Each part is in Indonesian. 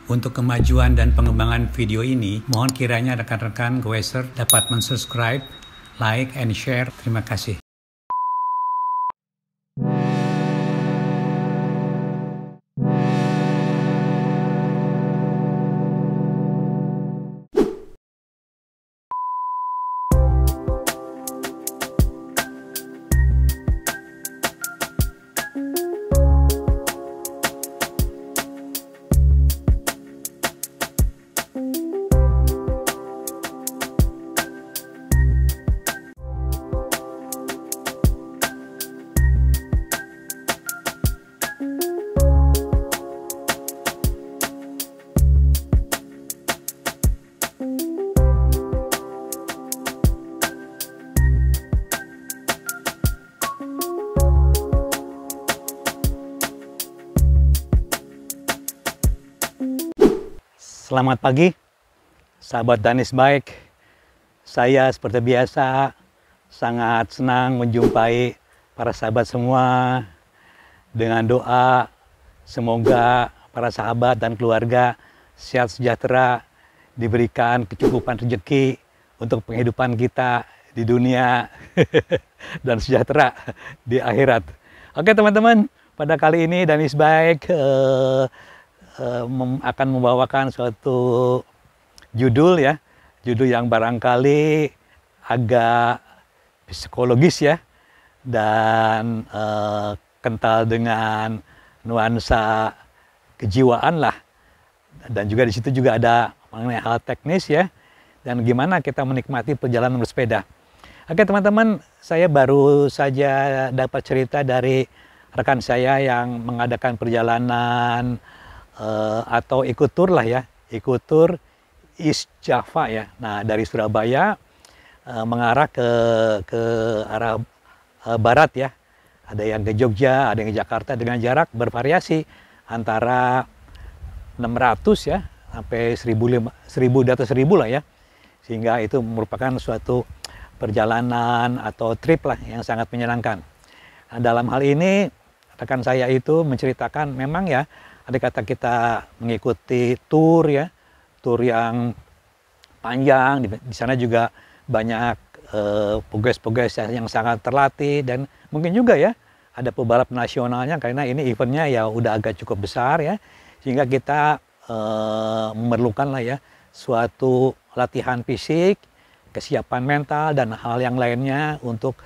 Untuk kemajuan dan pengembangan video ini, mohon kiranya rekan-rekan Goeser dapat mensubscribe, like, and share. Terima kasih. Selamat pagi, sahabat Danis Bike. Saya seperti biasa sangat senang menjumpai para sahabat semua. Dengan doa, semoga para sahabat dan keluarga sehat sejahtera, diberikan kecukupan rezeki untuk penghidupan kita di dunia dan sejahtera di akhirat. Oke teman-teman, pada kali ini Danis Bike akan membawakan suatu judul ya, judul yang barangkali agak psikologis ya, dan kental dengan nuansa kejiwaan lah, dan juga di situ juga ada mengenai hal teknis ya, dan gimana kita menikmati perjalanan bersepeda. Oke teman-teman, saya baru saja dapat cerita dari rekan saya yang mengadakan perjalanan atau ikut tur lah ya, ikut tur East Java ya. Nah dari Surabaya mengarah ke arah barat ya. Ada yang ke Jogja, ada yang ke Jakarta dengan jarak bervariasi antara 600 ya sampai 1000 di atas 1000 lah ya. Sehingga itu merupakan suatu perjalanan atau trip lah yang sangat menyenangkan. Nah, dalam hal ini rekan saya itu menceritakan memang ya, ada kata kita mengikuti tur ya, tur yang panjang, di sana juga banyak pegues-pegues yang sangat terlatih, dan mungkin juga ya ada pebalap nasionalnya karena ini eventnya ya udah agak cukup besar ya, sehingga kita memerlukan lah ya suatu latihan fisik, kesiapan mental dan hal yang lainnya untuk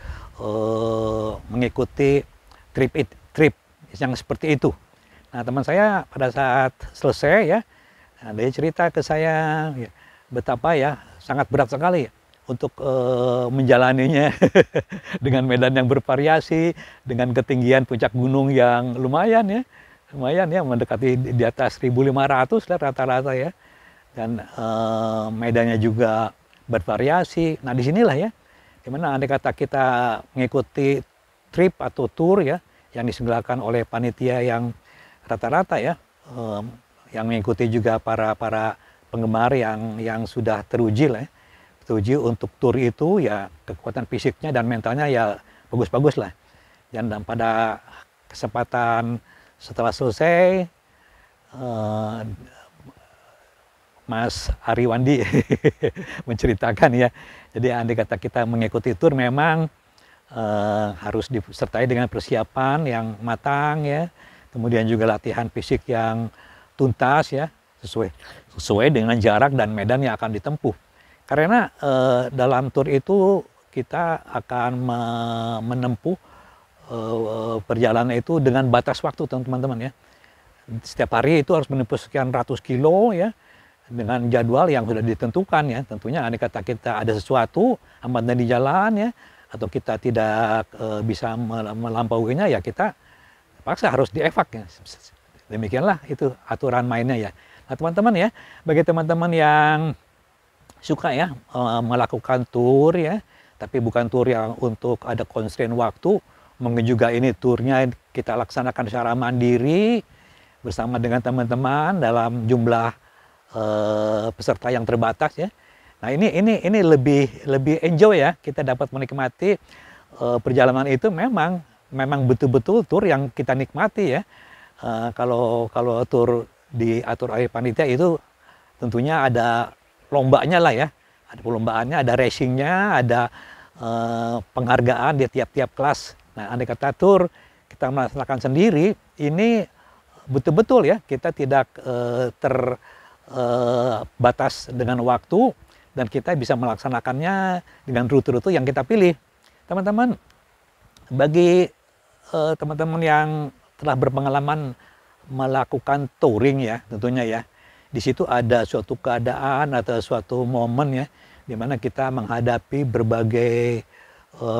mengikuti trip yang seperti itu. Nah teman saya pada saat selesai ya, nah, dia cerita ke saya ya, betapa ya sangat berat sekali untuk menjalaninya dengan medan yang bervariasi, dengan ketinggian puncak gunung yang lumayan ya mendekati di atas 1.500 lah rata-rata ya, dan medannya juga bervariasi. Nah disinilah ya, dimana andai kata kita mengikuti trip atau tour ya yang diselenggarakan oleh panitia yang rata-rata ya, yang mengikuti juga para penggemar yang sudah teruji lah, teruji untuk tur itu ya, kekuatan fisiknya dan mentalnya ya bagus-bagus lah. Dan pada kesempatan setelah selesai, Mas Ariwandi menceritakan ya, jadi andai kata kita mengikuti tur memang harus disertai dengan persiapan yang matang ya, kemudian juga latihan fisik yang tuntas ya, sesuai dengan jarak dan medan yang akan ditempuh. Karena dalam tur itu kita akan menempuh perjalanan itu dengan batas waktu teman-teman ya. Setiap hari itu harus menempuh sekian ratus kilo ya, dengan jadwal yang sudah ditentukan ya. Tentunya andai kata kita ada sesuatu hambatan di jalan ya, atau kita tidak bisa melampauinya ya, kita paksa harus dievak ya. Demikianlah itu aturan mainnya ya. Nah teman-teman ya, bagi teman-teman yang suka ya melakukan tur ya, tapi bukan tur yang untuk ada constraint waktu, mungkin juga ini turnya kita laksanakan secara mandiri bersama dengan teman-teman dalam jumlah peserta yang terbatas ya. Nah ini lebih enjoy ya, kita dapat menikmati perjalanan itu. Memang betul-betul tur yang kita nikmati ya. Kalau tur diatur oleh panitia itu tentunya ada lombanya lah ya, ada perlombaannya, ada racingnya, ada penghargaan di tiap-tiap kelas. Nah, andai kata tur kita melaksanakan sendiri, ini betul-betul ya kita tidak terbatas dengan waktu dan kita bisa melaksanakannya dengan rute-rute yang kita pilih. Teman-teman, bagi teman-teman yang telah berpengalaman melakukan touring ya, tentunya ya, di situ ada suatu keadaan atau suatu momen ya, di mana kita menghadapi berbagai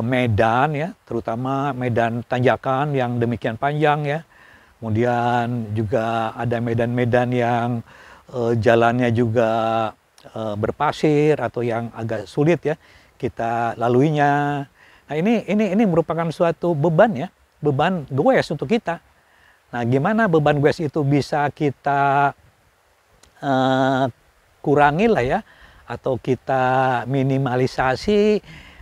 medan ya, terutama medan tanjakan yang demikian panjang ya. Kemudian juga ada medan-medan yang jalannya juga berpasir atau yang agak sulit ya kita laluinya. Nah, ini merupakan suatu beban ya, beban goes untuk kita. Nah, gimana beban goes itu bisa kita kurangi lah ya, atau kita minimalisasi.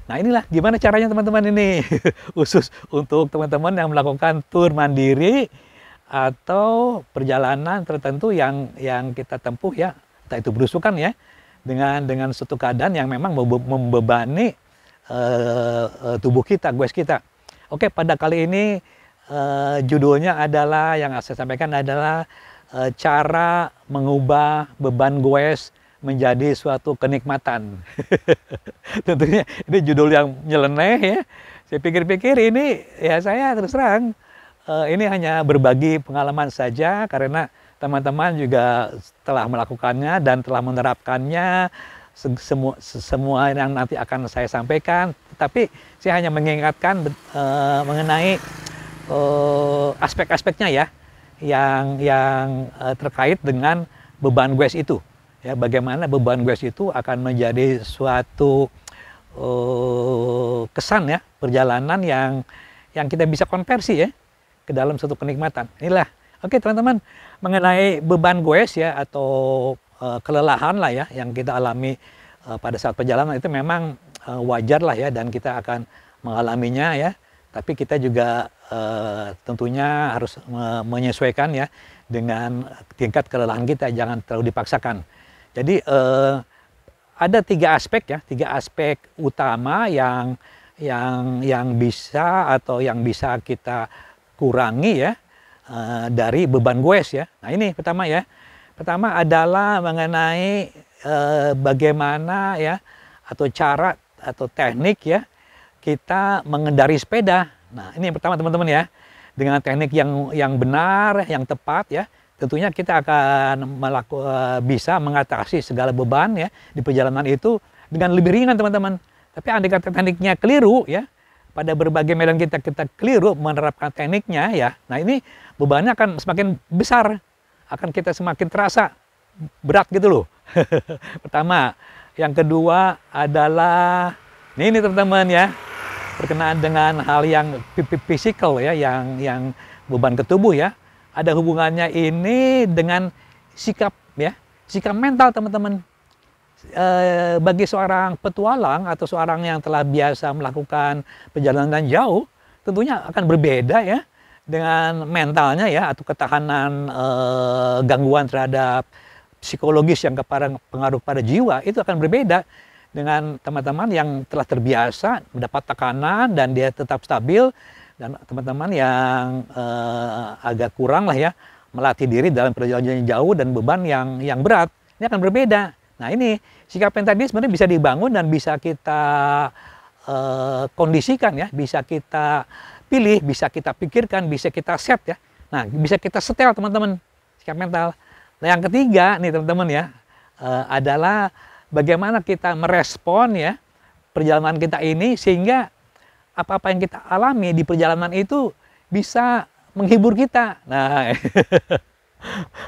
Nah, inilah gimana caranya teman-teman ini, khusus untuk teman-teman yang melakukan tur mandiri atau perjalanan tertentu yang kita tempuh ya, entah itu berusukan ya, dengan suatu keadaan yang memang membebani tubuh kita, goes kita. Oke, pada kali ini judulnya adalah, yang saya sampaikan adalah cara mengubah beban goes menjadi suatu kenikmatan. Tentunya ini judul yang nyeleneh ya. Saya pikir-pikir ini ya, saya terus terang ini hanya berbagi pengalaman saja, karena teman-teman juga telah melakukannya dan telah menerapkannya semua yang nanti akan saya sampaikan. Tapi saya hanya mengingatkan mengenai aspek-aspeknya ya, yang terkait dengan beban goes itu. Ya, bagaimana beban goes itu akan menjadi suatu kesan ya, perjalanan yang kita bisa konversi ya ke dalam suatu kenikmatan. Inilah. Oke teman-teman, mengenai beban goes ya, atau kelelahan lah ya yang kita alami pada saat perjalanan, itu memang wajar lah ya, dan kita akan mengalaminya ya. Tapi kita juga tentunya harus menyesuaikan ya dengan tingkat kelelahan kita, jangan terlalu dipaksakan. Jadi ada tiga aspek utama yang bisa atau yang bisa kita kurangi ya dari beban goes ya. Nah, ini pertama ya. Pertama adalah mengenai bagaimana ya, atau cara atau teknik ya kita mengendari sepeda. Nah, ini yang pertama teman-teman ya. Dengan teknik yang benar, yang tepat ya, tentunya kita akan bisa mengatasi segala beban ya di perjalanan itu dengan lebih ringan teman-teman. Tapi andai kata tekniknya keliru ya, pada berbagai medan kita keliru menerapkan tekniknya ya, nah ini bebannya akan semakin besar, akan kita semakin terasa berat gitu loh. Pertama. Yang kedua adalah ini teman-teman ya, berkenaan dengan hal yang fisikal ya, yang beban ke tubuh ya, ada hubungannya ini dengan sikap ya, sikap mental teman-teman. Bagi seorang petualang atau seorang yang telah biasa melakukan perjalanan jauh, tentunya akan berbeda ya dengan mentalnya ya, atau ketahanan gangguan terhadap psikologis yang pengaruh pada jiwa, itu akan berbeda dengan teman-teman yang telah terbiasa mendapat tekanan dan dia tetap stabil, dan teman-teman yang agak kurang lah ya melatih diri dalam perjalanan jauh dan beban yang berat, ini akan berbeda. Nah, ini sikap yang tadi sebenarnya bisa dibangun dan bisa kita kondisikan ya, bisa kita pilih, bisa kita pikirkan, bisa kita set ya. Nah, bisa kita setel teman-teman, sikap mental. Nah, yang ketiga nih teman-teman ya, adalah bagaimana kita merespon ya perjalanan kita ini, sehingga apa-apa yang kita alami di perjalanan itu bisa menghibur kita. Nah,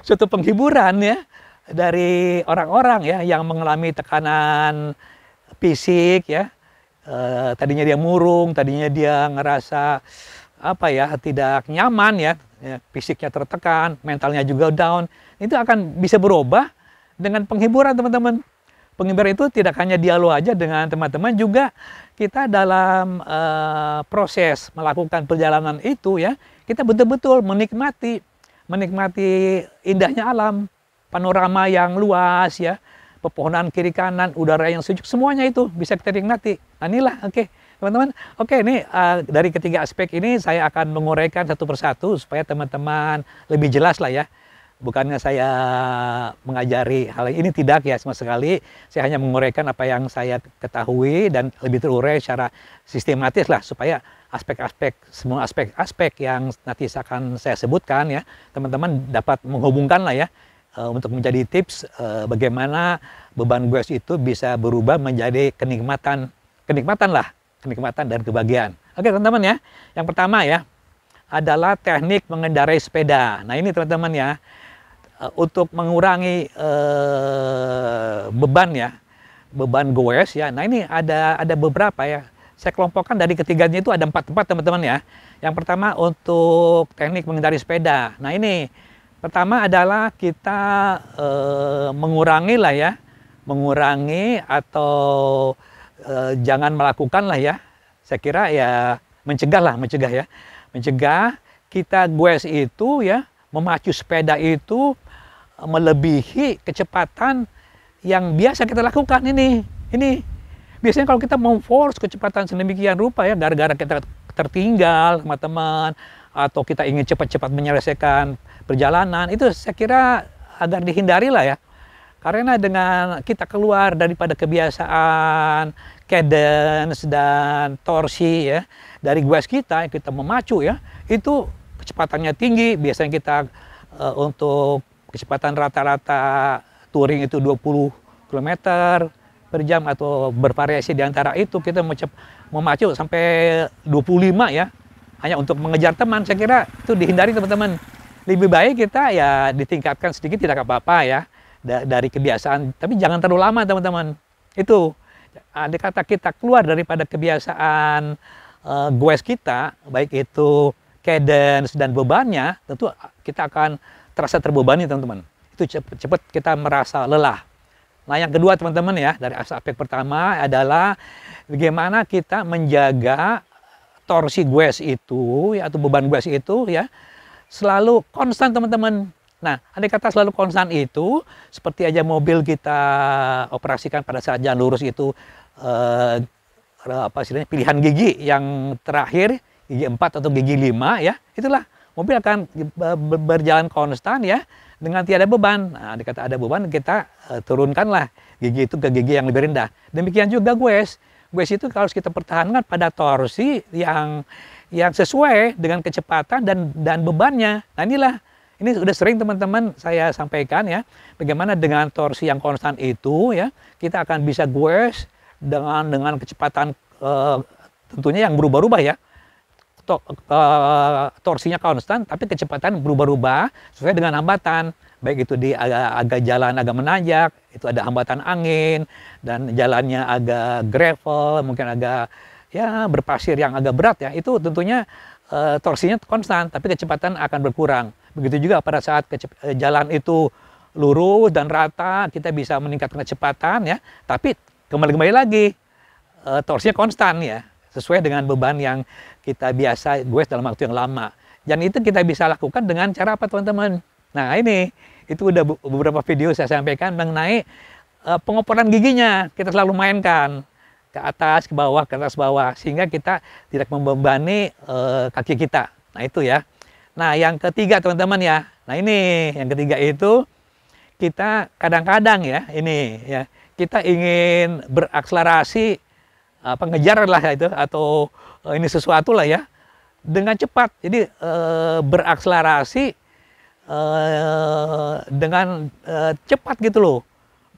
suatu penghiburan ya dari orang-orang ya yang mengalami tekanan fisik ya, tadinya dia murung, tadinya dia ngerasa apa ya, tidak nyaman ya, fisiknya tertekan, mentalnya juga down, itu akan bisa berubah dengan penghiburan teman-teman. Penghiburan itu tidak hanya dialog aja dengan teman-teman, juga kita dalam proses melakukan perjalanan itu ya, kita betul-betul menikmati menikmati indahnya alam, panorama yang luas ya, pepohonan kiri kanan, udara yang sejuk, semuanya itu bisa kita nikmati. Nah inilah, oke teman-teman. Oke, ini dari ketiga aspek ini saya akan menguraikan satu persatu supaya teman-teman lebih jelas lah ya. Bukannya saya mengajari hal ini, tidak ya sama sekali. Saya hanya menguraikan apa yang saya ketahui dan lebih terurai secara sistematis lah, supaya aspek-aspek, semua aspek-aspek yang nanti akan saya sebutkan ya, teman-teman dapat menghubungkan lah ya, untuk menjadi tips bagaimana beban goes itu bisa berubah menjadi kenikmatan dan kebahagiaan. Oke teman-teman ya, yang pertama ya adalah teknik mengendarai sepeda. Nah ini teman-teman ya, untuk mengurangi beban goes ya. Nah ini ada beberapa ya. Saya kelompokkan dari ketiganya itu ada 4 tempat teman-teman ya. Yang pertama untuk teknik mengendarai sepeda. Nah ini pertama adalah kita mengurangi mengurangi atau jangan melakukan lah ya. Saya kira ya mencegah ya. Mencegah kita goes itu ya, memacu sepeda itu melebihi kecepatan yang biasa kita lakukan ini. Biasanya kalau kita mau force kecepatan sedemikian rupa ya, gara-gara kita tertinggal sama teman, atau kita ingin cepat-cepat menyelesaikan perjalanan, itu saya kira agar dihindari lah ya. Karena dengan kita keluar daripada kebiasaan cadence dan torsi ya, dari goes kita memacu ya, itu kecepatannya tinggi. Biasanya kita untuk kecepatan rata-rata touring itu 20 km per jam atau bervariasi di antara itu, kita memacu sampai 25 ya, hanya untuk mengejar teman. Saya kira itu dihindari teman-teman. Lebih baik kita ya ditingkatkan sedikit, tidak apa-apa ya, dari kebiasaan, tapi jangan terlalu lama teman-teman. Itu andai kata kita keluar daripada kebiasaan goes kita, baik itu cadence dan bebannya, tentu kita akan terasa terbebani teman-teman. Itu cepat kita merasa lelah. Nah yang kedua teman-teman ya, dari aspek pertama adalah bagaimana kita menjaga torsi goes itu ya, atau beban goes itu ya, selalu konstan teman-teman. Nah andai kata selalu konstan itu, seperti aja mobil kita operasikan pada saat jalan lurus itu, pilihan gigi yang terakhir, gigi 4 atau gigi 5 ya, itulah mobil akan berjalan konstan ya, dengan tiada beban. Nah, dikata ada beban, kita turunkanlah gigi itu ke gigi yang lebih rendah. Demikian juga goes itu harus kita pertahankan pada torsi yang sesuai dengan kecepatan dan bebannya. Nah ini sudah sering teman-teman saya sampaikan ya, bagaimana dengan torsi yang konstan itu ya, kita akan bisa goes dengan kecepatan tentunya yang berubah-ubah ya. Torsinya konstan tapi kecepatan berubah-ubah sesuai dengan hambatan, baik itu di agak jalan agak menanjak, itu ada hambatan angin, dan jalannya agak gravel, mungkin agak ya berpasir yang agak berat ya, itu tentunya torsinya konstan tapi kecepatan akan berkurang. Begitu juga pada saat jalan itu lurus dan rata, kita bisa meningkatkan kecepatan ya, tapi kembali lagi torsinya konstan ya, sesuai dengan beban yang kita biasa goes dalam waktu yang lama. Dan itu kita bisa lakukan dengan cara apa teman-teman? Nah ini, itu udah beberapa video saya sampaikan mengenai pengoporan giginya. Kita selalu mainkan ke atas, ke bawah, ke atas, bawah, sehingga kita tidak membebani kaki kita. Nah itu ya. Nah yang ketiga teman-teman ya, nah ini yang ketiga itu, kita kadang-kadang ya, ini ya, kita ingin berakselerasi, ngejar lah itu, atau ini sesuatu lah ya, dengan cepat. Jadi berakselerasi dengan cepat gitu loh.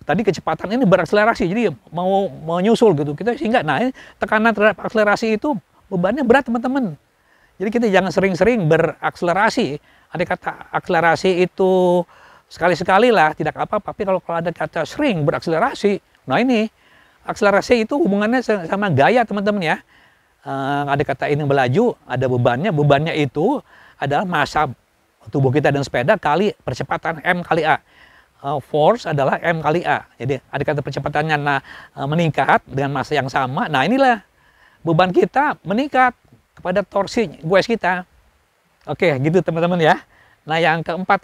Tadi kecepatan ini berakselerasi, jadi mau menyusul gitu kita, sehingga nah ini tekanan terhadap akselerasi itu bebannya berat teman-teman. Jadi kita jangan sering-sering berakselerasi. Ada kata akselerasi itu sekali-sekali lah tidak apa-apa, tapi kalau ada kata sering berakselerasi, nah ini akselerasi itu hubungannya sama gaya teman-teman ya. Ada kata ini melaju, ada bebannya itu adalah massa tubuh kita dan sepeda kali percepatan M kali A. Force adalah M kali A. Jadi ada kata percepatannya meningkat dengan massa yang sama. Nah inilah beban kita meningkat kepada torsi goes kita. Oke gitu teman-teman ya. Nah, yang keempat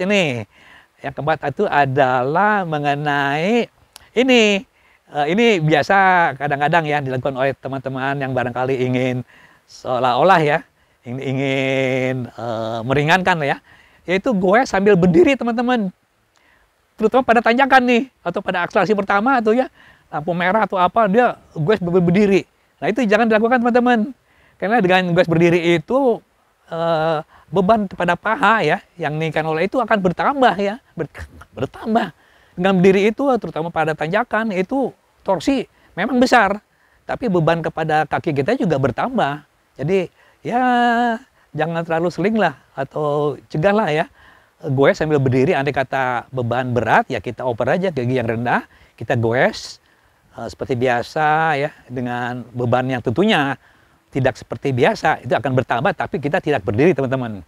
itu adalah mengenai ini. Ini biasa kadang-kadang ya dilakukan oleh teman-teman yang barangkali ingin seolah-olah ya, ingin meringankan ya, yaitu goes sambil berdiri teman-teman. Terutama pada tanjakan nih, atau pada akselerasi pertama atau ya, lampu merah atau apa, dia goes berdiri. Nah, itu jangan dilakukan teman-teman. Karena dengan goes berdiri itu, beban pada paha ya yang diinginkan oleh itu akan bertambah ya, bertambah. Dengan berdiri itu terutama pada tanjakan itu torsi memang besar, tapi beban kepada kaki kita juga bertambah. Jadi ya jangan terlalu sering lah atau cegahlah ya goes sambil berdiri. Andai kata beban berat ya kita oper aja ke gigi yang rendah, kita goes seperti biasa ya, dengan beban yang tentunya tidak seperti biasa, itu akan bertambah tapi kita tidak berdiri teman-teman.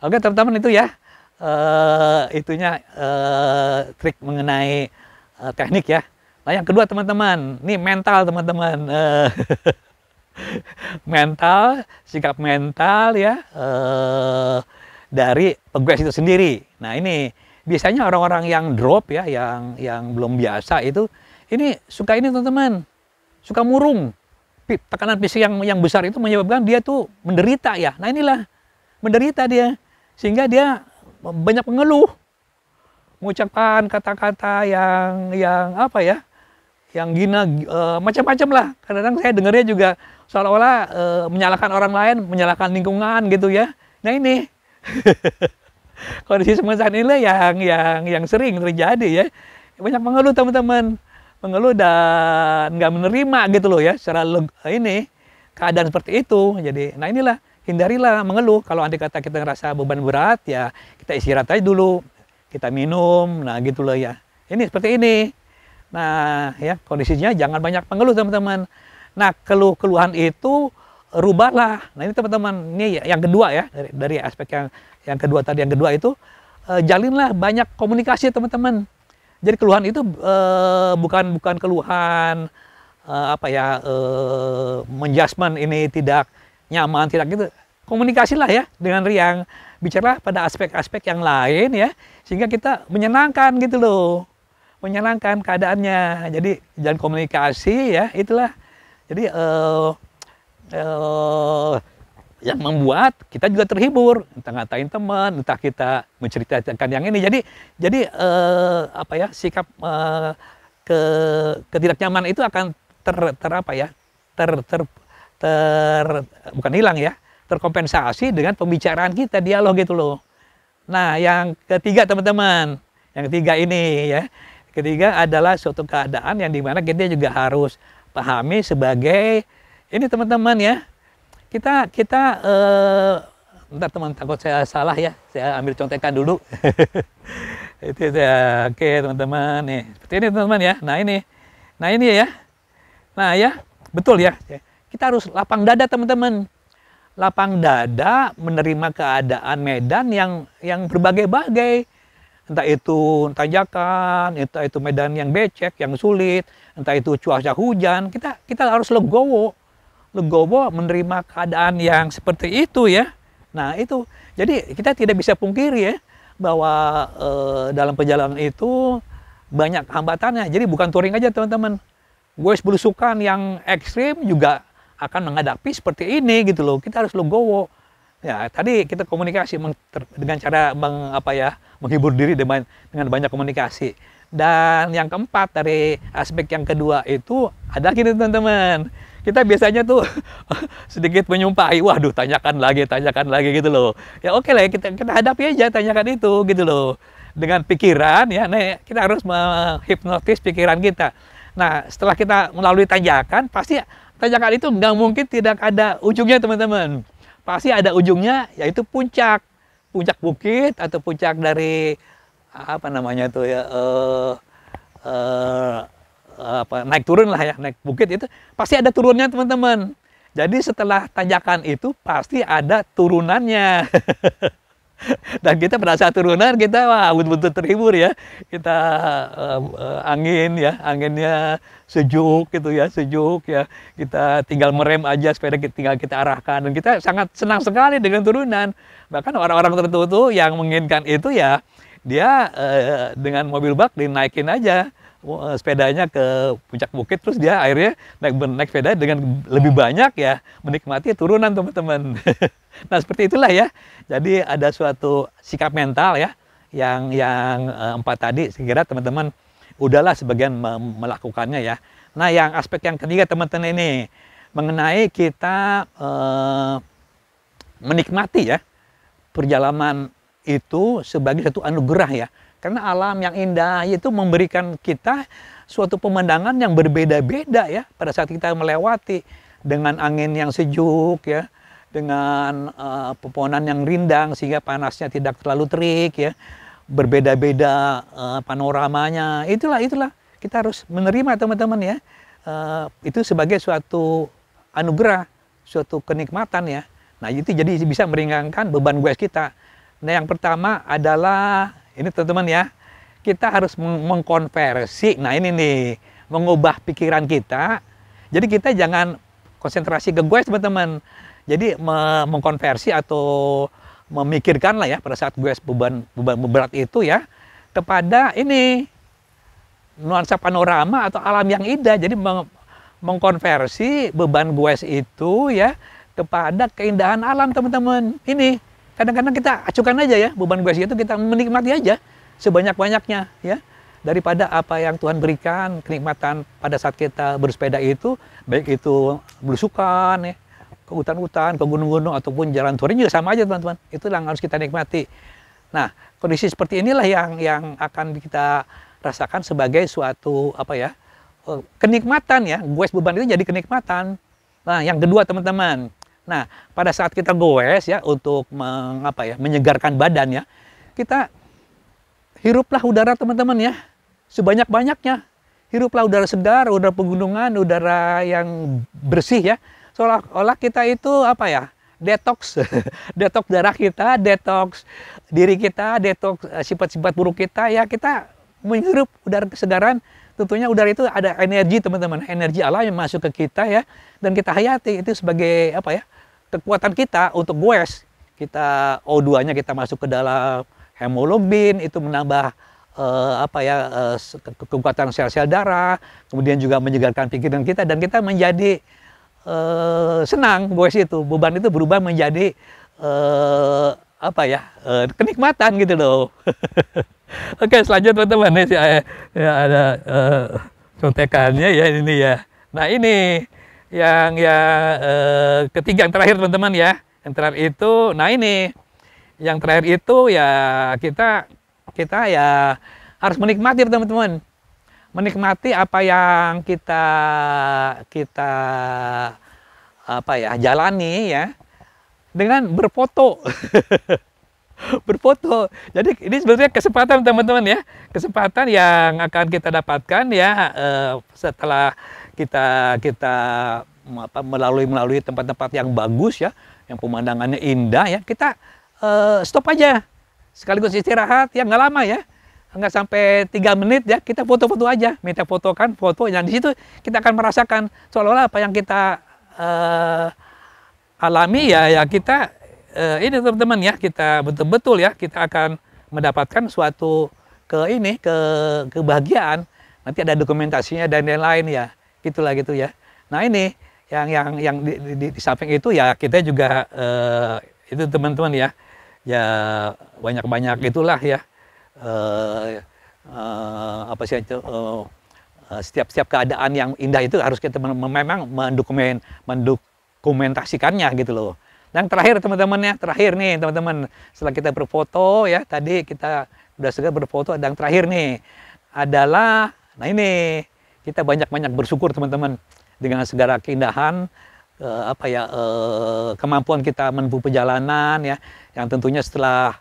Oke teman-teman, itu ya trik mengenai teknik ya. Nah, yang kedua teman-teman, ini mental teman-teman. Mental, sikap mental ya dari pegoes itu sendiri. Nah, ini biasanya orang-orang yang drop ya, yang belum biasa itu, ini suka ini teman-teman, suka murung. Tekanan fisik yang besar itu menyebabkan dia tuh menderita ya. Nah, inilah menderita dia, sehingga dia banyak mengeluh, mengucapkan kata-kata yang apa ya, yang gina macam-macam lah. Kadang-kadang saya dengarnya juga seolah-olah menyalahkan orang lain, menyalahkan lingkungan gitu ya. Nah, ini kondisi semacam inilah yang sering terjadi ya. Banyak mengeluh teman-teman, mengeluh dan nggak menerima gitu loh ya secara ini keadaan seperti itu. Jadi nah inilah, hindarilah mengeluh. Kalau andai kata kita ngerasa beban berat ya kita istirahat aja dulu, kita minum, nah gitu loh ya. Ini seperti ini. Nah ya, kondisinya jangan banyak mengeluh teman-teman. Nah, keluhan itu rubahlah. Nah, ini teman-teman, ini yang kedua ya, dari aspek yang kedua tadi. Yang kedua itu jalinlah banyak komunikasi teman-teman. Jadi keluhan itu bukan keluhan apa ya, menjudgment ini tidak nyaman, tidak gitu. Komunikasilah ya dengan riang, bicara pada aspek-aspek yang lain ya, sehingga kita menyenangkan gitu loh, menyenangkan keadaannya. Jadi jalan komunikasi ya, itulah. Jadi yang membuat kita juga terhibur, entah ngatain teman, entah kita menceritakan yang ini. Jadi apa ya, sikap ketidaknyamanan itu akan bukan hilang ya, terkompensasi dengan pembicaraan kita, dialog gitu loh. Nah, yang ketiga teman-teman, yang ketiga ini ya, ketiga adalah suatu keadaan yang dimana kita juga harus pahami sebagai ini teman-teman ya. Kita bentar teman, takut saya salah ya, saya ambil contekan dulu. Itu ya, oke teman-teman nih, seperti ini teman-teman ya. Nah ini ya, nah ya betul ya, kita harus lapang dada teman-teman, lapang dada menerima keadaan medan yang berbagai-bagai, entah itu tanjakan, entah itu medan yang becek, yang sulit, entah itu cuaca hujan. Kita harus legowo menerima keadaan yang seperti itu ya. Nah itu, jadi kita tidak bisa pungkiri ya bahwa dalam perjalanan itu banyak hambatannya. Jadi bukan touring aja teman-teman, goes belusukan yang ekstrim juga akan menghadapi seperti ini gitu loh. Kita harus legowo ya. Tadi kita komunikasi dengan cara menghibur diri dengan banyak komunikasi. Dan yang keempat dari aspek yang kedua itu ada gini teman-teman, kita biasanya tuh sedikit menyumpahi, waduh tanyakan lagi gitu loh. Ya oke lah, kita hadapi aja tanyakan itu gitu loh. Dengan pikiran ya, nah kita harus menghipnotis pikiran kita. Nah setelah kita melalui tanjakan, pasti tanjakan itu nggak mungkin tidak ada ujungnya teman-teman. Pasti ada ujungnya, yaitu puncak bukit atau puncak dari apa namanya tuh ya, naik turun lah ya, naik bukit itu pasti ada turunnya teman-teman. Jadi setelah tanjakan itu pasti ada turunannya. Dan kita pada saat turunan kita wah betul-betul terhibur ya. Kita angin ya, anginnya sejuk gitu ya, sejuk ya. Kita tinggal merem aja sepeda tinggal kita arahkan dan kita sangat senang sekali dengan turunan. Bahkan orang-orang tertentu yang menginginkan itu ya dia dengan mobil bak dinaikin aja sepedanya ke puncak bukit, terus dia akhirnya naik sepeda dengan lebih banyak ya, menikmati turunan teman-teman. Nah seperti itulah ya. Jadi ada suatu sikap mental ya yang empat tadi. Sekira teman-teman udahlah sebagian melakukannya ya. Nah yang aspek yang ketiga teman-teman ini mengenai kita menikmati ya perjalanan itu sebagai satu anugerah ya. Karena alam yang indah itu memberikan kita suatu pemandangan yang berbeda-beda ya pada saat kita melewati, dengan angin yang sejuk ya, dengan pepohonan yang rindang sehingga panasnya tidak terlalu terik ya, berbeda-beda panoramanya. Itulah kita harus menerima teman-teman ya. Itu sebagai suatu anugerah, suatu kenikmatan ya. Nah itu jadi bisa meringankan beban goes kita. Nah yang pertama adalah ini teman-teman ya, kita harus mengkonversi. Nah ini nih, mengubah pikiran kita. Jadi kita jangan konsentrasi ke goes teman-teman. Jadi mengkonversi atau memikirkan lah ya pada saat goes beban berat itu ya, kepada ini nuansa panorama atau alam yang indah. Jadi mengkonversi beban goes itu ya kepada keindahan alam teman-teman. Ini kadang-kadang kita acukan aja ya beban goes itu, kita menikmati aja sebanyak-banyaknya ya, daripada apa yang Tuhan berikan kenikmatan pada saat kita bersepeda itu, baik itu belusukan ya, ke hutan-hutan, ke gunung-gunung ataupun jalan touring juga sama aja teman-teman. Itu yang harus kita nikmati. Nah kondisi seperti inilah yang akan kita rasakan sebagai suatu apa ya, kenikmatan ya. Goes beban itu jadi kenikmatan. Nah yang kedua teman-teman, nah, pada saat kita goes ya untuk menyegarkan badan ya, kita hiruplah udara teman-teman ya, sebanyak-banyaknya. Hiruplah udara segar, udara pegunungan, udara yang bersih ya. Seolah-olah kita itu apa ya, detox, detox darah kita, detox diri kita, detox sifat-sifat buruk kita ya. Kita menghirup udara kesegaran. Tentunya udara itu ada energi teman-teman, energi alam yang masuk ke kita ya, dan kita hayati itu sebagai apa ya, kekuatan kita untuk goes. Kita O2-nya kita masuk ke dalam hemoglobin, itu menambah kekuatan sel-sel darah, kemudian juga menyegarkan pikiran kita, dan kita menjadi senang goes itu. Beban itu berubah menjadi kenikmatan gitu loh. Oke, selanjutnya teman-teman ya ada contekannya ya ini ya. Nah ini yang ketiga, yang terakhir teman-teman ya. Yang terakhir itu, nah ini yang terakhir itu ya kita ya harus menikmati teman-teman. Menikmati apa yang kita jalani ya, dengan berfoto. Berfoto. Jadi ini sebetulnya kesempatan teman-teman ya, kesempatan yang akan kita dapatkan ya setelah kita melalui tempat-tempat yang bagus ya, yang pemandangannya indah ya. Kita stop aja, sekaligus istirahat ya, nggak lama ya, nggak sampai 3 menit ya, kita foto-foto aja, minta fotokan foto yang di situ kita akan merasakan seolah-olah apa yang kita alami ya kita ini teman-teman ya, kita betul-betul ya kita akan mendapatkan suatu kebahagiaan. Nanti ada dokumentasinya dan lain-lain ya, gitulah gitu ya. Nah ini yang di samping itu ya kita juga itu teman-teman ya banyak itulah ya setiap keadaan yang indah itu harus kita memang mendokumentasikannya gitu loh. Yang terakhir teman-teman ya, terakhir nih teman-teman, setelah kita berfoto ya, tadi kita udah segera berfoto, dan terakhir nih adalah, nah ini kita banyak-banyak bersyukur teman-teman dengan segala keindahan kemampuan kita menempuh perjalanan ya, yang tentunya setelah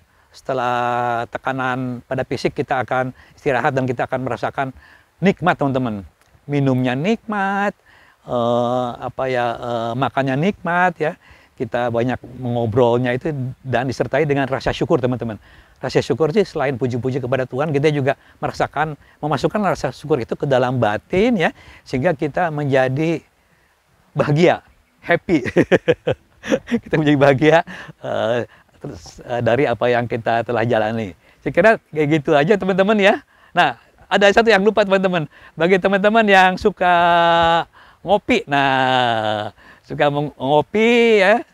tekanan pada fisik kita akan istirahat dan kita akan merasakan nikmat teman-teman. Minumnya nikmat, makannya nikmat ya. kita banyak mengobrolnya itu dan disertai dengan rasa syukur teman-teman. Rasa syukur sih selain puji-puji kepada Tuhan, kita juga merasakan, memasukkan rasa syukur itu ke dalam batin ya, sehingga kita menjadi bahagia, happy. Kita menjadi bahagia dari apa yang kita telah jalani. Saya kira kayak gitu aja teman-teman ya. Nah, ada satu yang lupa teman-teman. Bagi teman-teman yang suka ngopi, nah suka ngopi ya,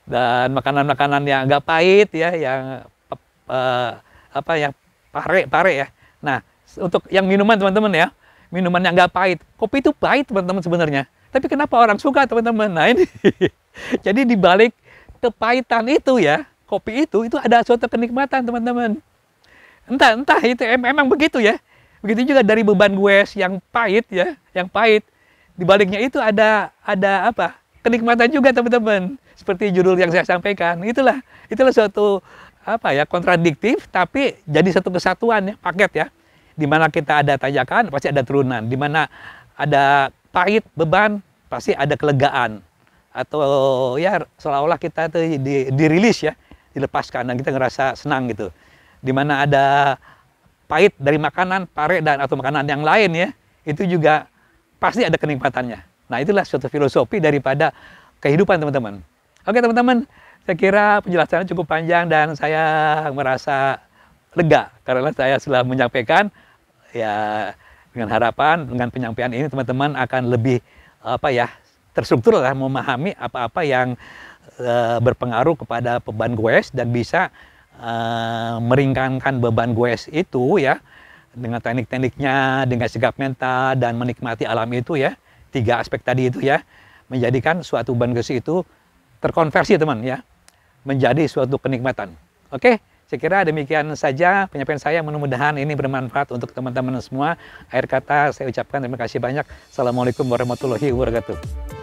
dan makanan-makanan yang agak pahit ya, yang apa yang pare ya. Nah, untuk yang minuman teman-teman ya, minuman yang nggak pahit. Kopi itu pahit teman-teman sebenarnya. Tapi kenapa orang suka teman-teman? Nah ini, jadi di balik kepahitan itu ya, kopi itu ada suatu kenikmatan teman-teman. Entah itu emang begitu ya. Begitu juga dari beban goes yang pahit ya, yang pahit. Di baliknya itu ada apa? Kenikmatan juga teman-teman. Seperti judul yang saya sampaikan. Itulah suatu apa ya, kontradiktif tapi jadi satu kesatuan ya, paket ya. Di mana kita ada tanjakan pasti ada turunan. Di mana ada pahit, beban pasti ada kelegaan. Atau ya seolah-olah kita tuh dirilis ya, dilepaskan dan kita ngerasa senang gitu. Di mana ada pahit dari makanan, pare dan atau makanan yang lain ya, itu juga pasti ada kenikmatannya. Nah, itulah suatu filosofi daripada kehidupan teman-teman. Oke teman-teman, saya kira penjelasannya cukup panjang dan saya merasa lega karena saya sudah menyampaikan ya, dengan harapan dengan penyampaian ini teman-teman akan lebih apa ya, terstruktur lah memahami apa-apa yang berpengaruh kepada beban goes dan bisa meringankan beban goes itu ya, dengan teknik-tekniknya, dengan sikap mental dan menikmati alam itu ya, 3 aspek tadi itu ya, menjadikan suatu beban goes itu terkonversi teman ya, menjadi suatu kenikmatan. Oke, saya kira demikian saja penyampaian saya, mudah-mudahan ini bermanfaat untuk teman-teman semua. Akhir kata saya ucapkan terima kasih banyak. Assalamualaikum warahmatullahi wabarakatuh.